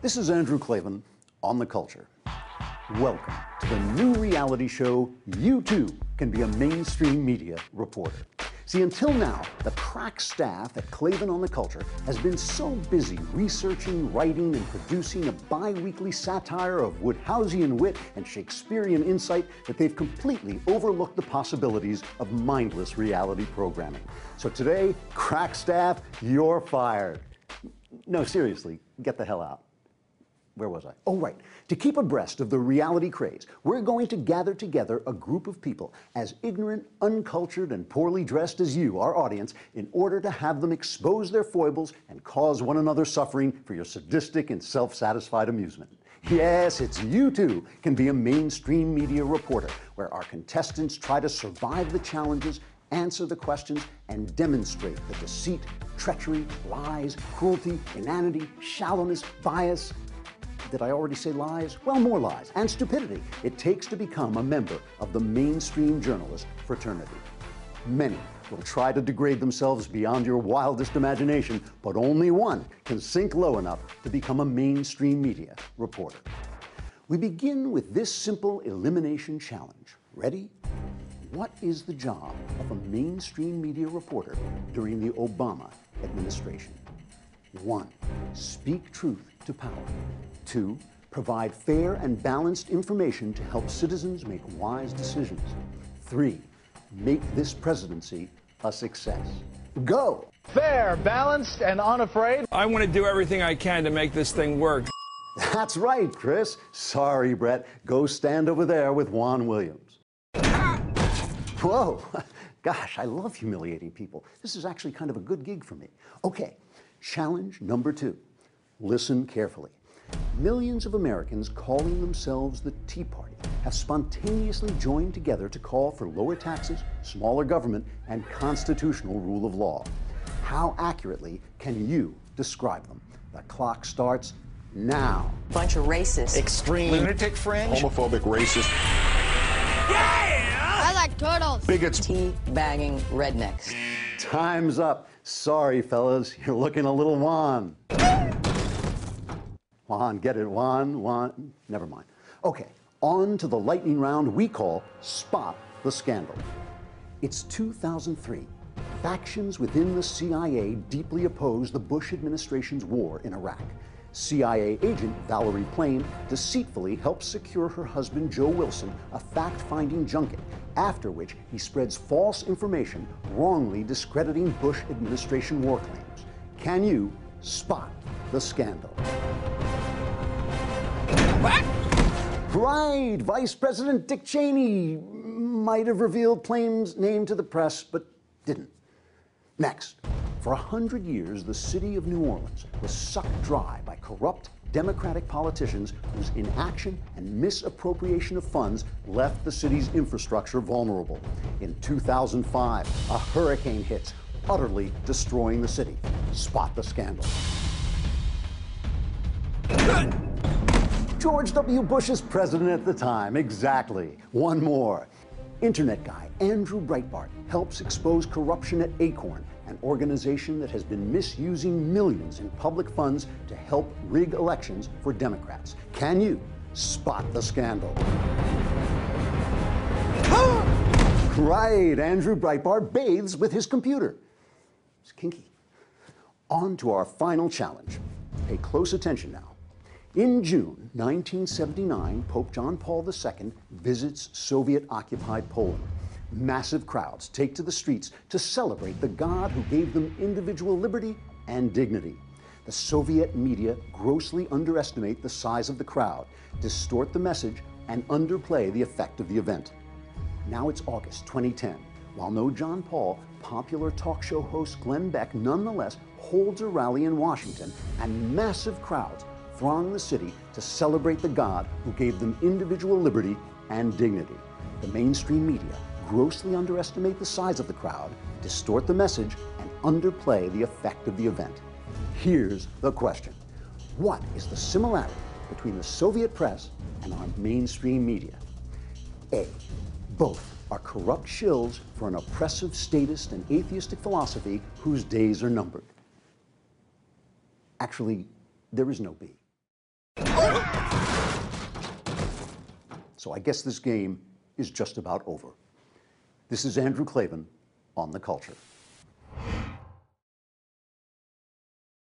This is Andrew Klavan on The Culture. Welcome to the new reality show, You Too Can Be a Mainstream Media Reporter. See, until now, the crack staff at Klavan on The Culture has been so busy researching, writing, and producing a bi-weekly satire of Woodhouseian wit and Shakespearean insight that they've completely overlooked the possibilities of mindless reality programming. So today, crack staff, you're fired. No, seriously, get the hell out. Where was I? Oh, right. To keep abreast of the reality craze, we're going to gather together a group of people as ignorant, uncultured, and poorly dressed as you, our audience, in order to have them expose their foibles and cause one another suffering for your sadistic and self-satisfied amusement. Yes, it's You Too Can Be a Mainstream Media Reporter, where our contestants try to survive the challenges, answer the questions, and demonstrate the deceit, treachery, lies, cruelty, inanity, shallowness, bias. Did I already say lies? Well, more lies, and stupidity it takes to become a member of the mainstream journalist fraternity. Many will try to degrade themselves beyond your wildest imagination, but only one can sink low enough to become a mainstream media reporter. We begin with this simple elimination challenge. Ready? What is the job of a mainstream media reporter during the Obama administration? 1. Speak truth to power. 2. Provide fair and balanced information to help citizens make wise decisions. 3. Make this presidency a success. Go! Fair, balanced, and unafraid. I want to do everything I can to make this thing work. That's right, Chris. Sorry, Brett. Go stand over there with Juan Williams. Whoa. Gosh, I love humiliating people. This is actually kind of a good gig for me. Okay, challenge number 2. Listen carefully. Millions of Americans calling themselves the Tea Party have spontaneously joined together to call for lower taxes, smaller government, and constitutional rule of law. How accurately can you describe them? The clock starts now. Bunch of racists. Extreme. Lunatic fringe. Homophobic, racist. I like turtles. Bigots. Tea-bagging rednecks. Time's up. Sorry, fellas, you're looking a little wan. Juan, get it? Juan. Never mind. Okay, on to the lightning round we call Spot the Scandal. It's 2003. Factions within the CIA deeply oppose the Bush administration's war in Iraq. CIA agent Valerie Plame deceitfully helps secure her husband Joe Wilson a fact-finding junket, after which he spreads false information wrongly discrediting Bush administration war claims. Can you spot the scandal? What? Right, Vice President Dick Cheney might have revealed Plame's name to the press, but didn't. Next, for 100 years, the city of New Orleans was sucked dry by corrupt Democratic politicians whose inaction and misappropriation of funds left the city's infrastructure vulnerable. In 2005, a hurricane hits, utterly destroying the city. Spot the scandal. George W. Bush is president at the time. Exactly. One more. Internet guy Andrew Breitbart helps expose corruption at Acorn, an organization that has been misusing millions in public funds to help rig elections for Democrats. Can you spot the scandal? Right, Andrew Breitbart bathes with his computer. It's kinky. On to our final challenge. Pay close attention now. In June 1979, Pope John Paul II visits Soviet-occupied Poland. Massive crowds take to the streets to celebrate the God who gave them individual liberty and dignity. The Soviet media grossly underestimate the size of the crowd, distort the message, and underplay the effect of the event. Now it's August 2010. While no John Paul, popular talk show host Glenn Beck nonetheless holds a rally in Washington, and massive crowds throng the city to celebrate the God who gave them individual liberty and dignity. The mainstream media grossly underestimate the size of the crowd, distort the message, and underplay the effect of the event. Here's the question. What is the similarity between the Soviet press and our mainstream media? A. Both are corrupt shills for an oppressive statist and atheistic philosophy whose days are numbered. Actually, there is no B. So I guess this game is just about over. This is Andrew Klavan on The Culture.